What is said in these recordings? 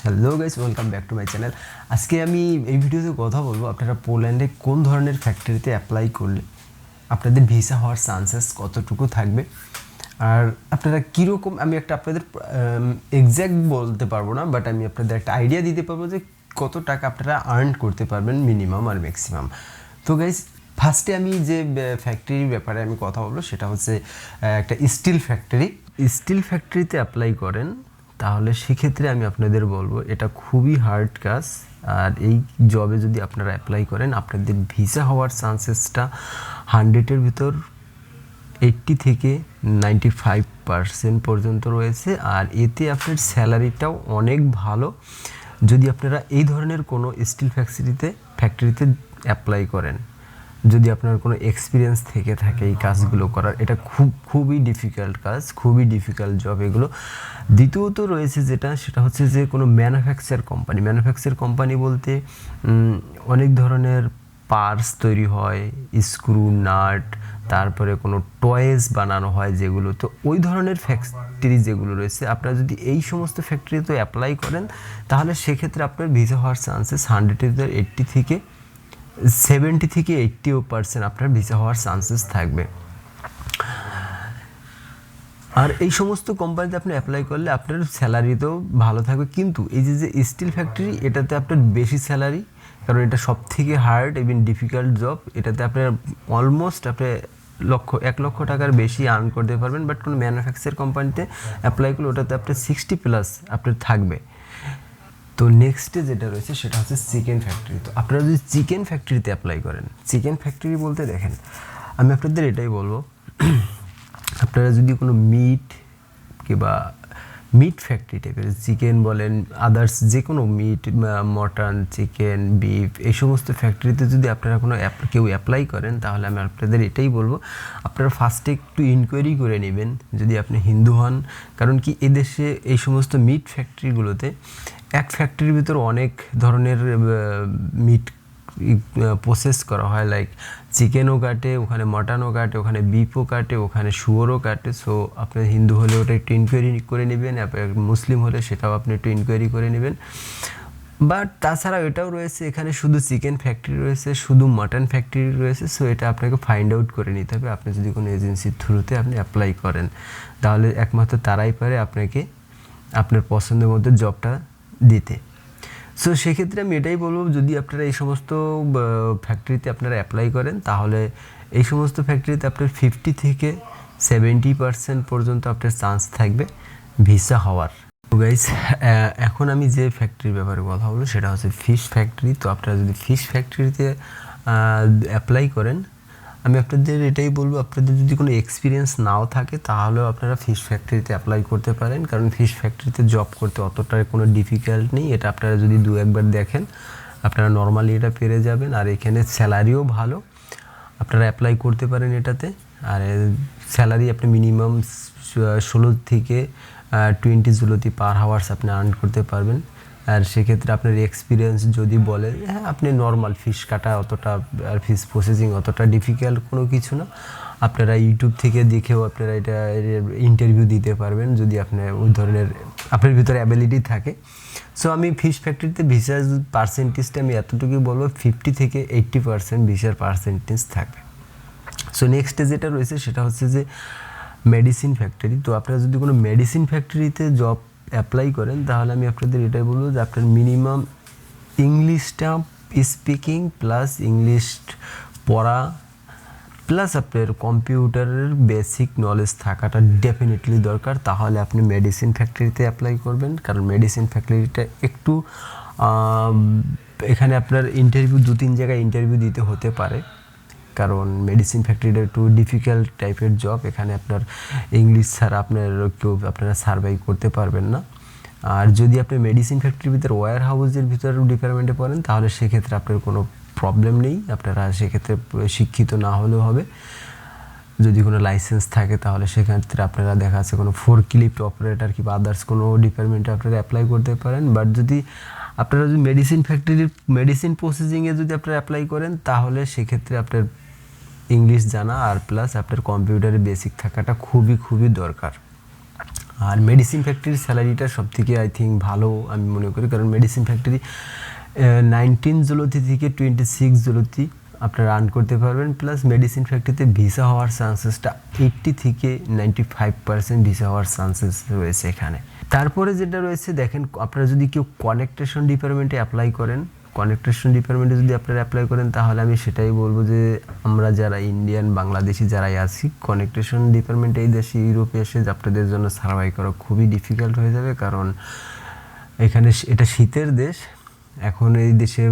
Hello guys, welcome back to my channel. আজকে আমি এই ভিডিওতে কথা বলবো আপনারা পোল্যান্ডে কোন ধরনের ফ্যাক্টরিতে অ্যাপ্লাই করলে আপনাদের ভিসা হওয়ার চান্সেস কতটুকু থাকবে, আর আপনারা কীরকম, আমি একটা আপনাদের এক্স্যাক্ট বলতে পারবো না, বাট আমি আপনাদের একটা আইডিয়া দিতে পারবো যে কত টাকা আপনারা আর্ন করতে পারবেন মিনিমাম আর ম্যাক্সিমাম। তো গাইস, ফার্স্টে আমি যে ফ্যাক্টরির ব্যাপারে আমি কথা বলবো সেটা হচ্ছে একটা স্টিল ফ্যাক্টরি। স্টিল ফ্যাক্টরিতে অ্যাপ্লাই করেন তাহলে সেক্ষেত্রে আমি আপনাদের বলবো এটা খুবই হার্ড কাজ, আর এই জবে যদি আপনারা অ্যাপ্লাই করেন আপনাদের ভিসা হওয়ার চান্সেসটা 100-এর ভিতর 80 থেকে 95% পর্যন্ত রয়েছে। আর এতে আপনার স্যালারিটাও অনেক ভালো যদি আপনারা এই ধরনের কোনো স্টিল ফ্যাক্টরিতে অ্যাপ্লাই করেন। যদি আপনার কোনো এক্সপিরিয়েন্স থেকে থাকে এই কাজগুলো করার, এটা খুবই ডিফিকাল্ট কাজ, খুবই ডিফিকাল্ট জব এগুলো। দ্বিতীয়ত রয়েছে সেটা হচ্ছে যে কোনো ম্যানুফ্যাকচার কোম্পানি বলতে অনেক ধরনের পার্টস তৈরি হয়, স্ক্রু, নাট, তারপরে কোনো টয়েস বানানো হয় যেগুলো, তো ওই ধরনের ফ্যাক্টরি যেগুলো রয়েছে আপনারা যদি এই সমস্ত ফ্যাক্টরিতে অ্যাপ্লাই করেন তাহলে সেক্ষেত্রে আপনার ভিসা হওয়ার চান্সেস 70 থেকে 80% আপনার ভিসা হওয়ার চান্সেস থাকবে। আর এই সমস্ত কোম্পানিতে আপনি অ্যাপ্লাই করলে আপনার স্যালারিতেও ভালো থাকবে, কিন্তু এই যে স্টিল ফ্যাক্টরি এটাতে আপনার বেশি স্যালারি, কারণ এটা সব থেকে হার্ড এবং ডিফিকাল্ট জব। এটাতে আপনার অলমোস্ট আপনি 1 লক্ষ টাকার বেশি আর্ন করতে পারবেন, বাট কোনো ম্যানুফ্যাকচার কোম্পানিতে অ্যাপ্লাই করলে ওটাতে আপনার 60+ আপনার থাকবে। তো নেক্সটে যেটা রয়েছে সেটা হচ্ছে চিকেন ফ্যাক্টরি। তো আপনারা যদি চিকেন ফ্যাক্টরিতে অ্যাপ্লাই করেন, চিকেন ফ্যাক্টরি বলতে দেখেন আমি আপনাদের এটাই বলবো, আপনারা যদি কোনো মিট ফ্যাক্টরি টাইপের, চিকেন বলেন, আদার্স যে কোনো মিট, মটন, চিকেন, বিফ, এই সমস্ত ফ্যাক্টরিতে যদি আপনারা কেউ অ্যাপ্লাই করেন তাহলে আমি আপনাদের এটাই বলবো আপনারা ফার্স্টে একটু ইনকোয়ারি করে নেবেন যদি আপনি হিন্দু হন। কারণ কি এদেশে এই সমস্ত মিট ফ্যাক্টরিগুলোতে এক ফ্যাক্টরির ভিতর অনেক ধরনের মিট প্রসেস করা হয়, লাইক চিকেনও কাটে, ওখানে মটনও কাটে, ওখানে বিফও কাটে, ওখানে শুয়োরও কাটে। সো আপনি হিন্দু হলে ওটা একটু ইনকোয়ারি করে নেবেন, মুসলিম হলে সেটাও আপনি একটু ইনকোয়ারি করে নেবেন। বাট তাছাড়া এটাও রয়েছে, এখানে শুধু চিকেন ফ্যাক্টরি রয়েছে, শুধু মটন ফ্যাক্টরি রয়েছে। সো এটা আপনাকে ফাইন্ড আউট করে নিতে হবে। আপনি যদি কোনো এজেন্সির থ্রুতে আপনি অ্যাপ্লাই করেন তাহলে একমাত্র তারাই পারে আপনাকে আপনার পছন্দের মধ্যে জবটা দিতে। সো সেক্ষেত্রে আমি এটাই বলবো, যদি আপনারা এই সমস্ত ফ্যাক্টরিতে আপনারা অ্যাপ্লাই করেন তাহলে এই সমস্ত ফ্যাক্টরিতে আপনার 50 থেকে 70% পর্যন্ত আপনার চান্স থাকবে ভিসা হওয়ার। তো গাইস, এখন আমি যে ফ্যাক্টরির ব্যাপারে কথা বলবো সেটা হচ্ছে ফিশ ফ্যাক্টরি। তো আপনারা যদি ফিশ ফ্যাক্টরিতে অ্যাপ্লাই করেন আমি আপনাদের এটাই বলবো, আপনাদের যদি কোনো এক্সপিরিয়েন্স নাও থাকে তাহলেও আপনারা ফিশ ফ্যাক্টরিতে অ্যাপ্লাই করতে পারেন, কারণ ফিশ ফ্যাক্টরিতে জব করতে অতটা কোনো ডিফিকাল্ট নেই। এটা আপনারা যদি 2-1 বার দেখেন আপনারা নর্মালি এটা পেরে যাবেন, আর এখানে স্যালারিও ভালো, আপনারা অ্যাপ্লাই করতে পারেন এটাতে। আর স্যালারি আপনি মিনিমাম 16 থেকে 20 জুলতি পার হাওয়ার্স আপনি আর্ন করতে পারবেন। আর সেক্ষেত্রে আপনার এক্সপিরিয়েন্স যদি বলেন, হ্যাঁ আপনি নর্মাল ফিশ কাটা অতটা আর ফিশ প্রসেসিং অতটা ডিফিকাল্ট কোনো কিছু না, আপনারা ইউটিউব থেকে দেখেও আপনারা এটা ইন্টারভিউ দিতে পারবেন যদি আপনার ওই ধরনের আপনার ভিতরে অ্যাবিলিটি থাকে। সো আমি ফিশ ফ্যাক্টরিতে ভিসার পার্সেন্টেজটা আমি এতটুকুই বলবো, 50 থেকে 80% ভিসার পার্সেন্টেজ থাকবে। সো নেক্সটে যেটা রয়েছে সেটা হচ্ছে যে মেডিসিন ফ্যাক্টরি। তো আপনারা যদি কোনো মেডিসিন ফ্যাক্টরিতে জব অ্যাপ্লাই করেন তাহলে আমি আপনাদের এটাই বলবো যে আপনার মিনিমাম ইংলিশটা স্পিকিং প্লাস ইংলিশ পড়া প্লাস আপনার কম্পিউটারের বেসিক নলেজ থাকাটা ডেফিনেটলি দরকার, তাহলে আপনি মেডিসিন ফ্যাক্টরিতে অ্যাপ্লাই করবেন। কারণ মেডিসিন ফ্যাক্টরিটা একটু এখানে আপনার ইন্টারভিউ 2-3 জায়গায় ইন্টারভিউ দিতে হতে পারে, কারণ মেডিসিন ফ্যাক্টরিটা একটু ডিফিকাল্ট টাইপের জব। এখানে আপনার ইংলিশ ছাড়া আপনারা সার্ভাইভ করতে পারবেন না। আর যদি আপনি মেডিসিন ফ্যাক্টরির ভিতরে ওয়্যার হাউসের ভিতরে ডিপার্টমেন্টে পড়েন তাহলে সেক্ষেত্রে আপনার কোনো প্রবলেম নেই, আপনারা সেক্ষেত্রে শিক্ষিত না হলেও হবে। যদি কোনো লাইসেন্স থাকে তাহলে সেক্ষেত্রে আপনারা দেখা যাচ্ছে কোনো ফোরক্লিফট অপারেটর কিংবা আদার্স কোনো ডিপার্টমেন্টে আপনারা অ্যাপ্লাই করতে পারেন। বাট যদি আপনারা মেডিসিন ফ্যাক্টরির মেডিসিন প্রসেসিংয়ে যদি আপনারা অ্যাপ্লাই করেন তাহলে সেক্ষেত্রে আপনার ইংলিশ জানা আর প্লাস আপনার কম্পিউটারে বেসিক থাকাটা খুবই দরকার। আর মেডিসিন ফ্যাক্টরির স্যালারিটা সবথেকে আই থিঙ্ক ভালো আমি মনে করি, কারণ মেডিসিন ফ্যাক্টরি 19 জুলাইতে থেকে 26 জুলাইতে আপনারা আর্ন করতে পারবেন। প্লাস মেডিসিন ফ্যাক্টরিতে ভিসা হওয়ার চান্সেসটা 80 থেকে 95% ভিসা হওয়ার চান্সেস রয়েছে এখানে। তারপরে যেটা রয়েছে দেখেন, আপনারা যদি কেউ কানেকটেশন ডিপার্টমেন্টে অ্যাপ্লাই করেন, কানেকটেশন ডিপার্টমেন্টে যদি আপনারা অ্যাপ্লাই করেন তাহলে আমি সেটাই বলবো যে আমরা যারা ইন্ডিয়ান বাংলাদেশি যারাই আছি, কানেকটেশন ডিপার্টমেন্টে এই দেশে ইউরোপে এসে আপনাদের জন্য সার্ভাইভ করা খুবই ডিফিকাল্ট হয়ে যাবে, কারণ এখানে এটা শীতের দেশ। এখন এই দেশে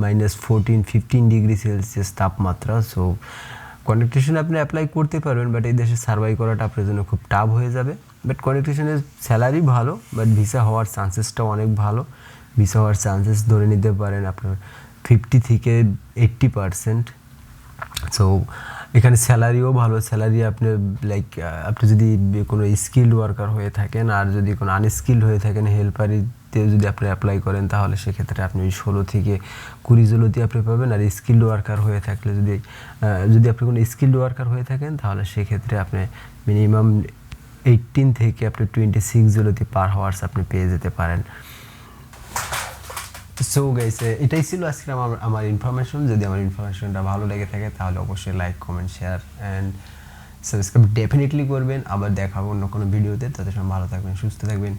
-14-15 ডিগ্রি সেলসিয়াস তাপমাত্রা। সো কানেকটেশনে আপনি অ্যাপ্লাই করতে পারবেন, বাট এই দেশে সার্ভাইভ করাটা আপনার জন্য খুব টাফ হয়ে যাবে। বাট কানেকটেশনের স্যালারি ভালো, বাট ভিসা হওয়ার চান্সেসটাও অনেক ভালো। ভিসা হওয়ার চান্সেস ধরে নিতে পারেন আপনার 50 থেকে 80%। সো এখানে স্যালারিও ভালো, স্যালারি আপনি লাইক আপনি যদি কোনো স্কিল্ড ওয়ার্কার হয়ে থাকেন আর যদি কোনো আনস্কিল্ড হয়ে থাকেন, হেল্পারিতে যদি আপনি অ্যাপ্লাই করেন তাহলে সেক্ষেত্রে আপনি 16 থেকে 20 জুলাইতে আপনি পাবেন। আর স্কিল্ড ওয়ার্কার হয়ে থাকলে যদি আপনি কোনো স্কিল্ড ওয়ার্কার হয়ে থাকেন তাহলে সেক্ষেত্রে আপনি মিনিমাম 18 থেকে আপনি 26 জুলাইতে পার হাওয়ার্স আপনি পেয়ে যেতে পারেন। সো গাইস, এটাই ছিল আজকে আমার ইনফরমেশন। যদি আমার ইনফরমেশনটা ভালো লেগে থাকে তাহলে অবশ্যই like, comment, share and subscribe definitely করবেন। আবার দেখা হবে অন্য কোনো ভিডিওতে। তাদের সঙ্গে ভালো থাকবেন, সুস্থ থাকবেন।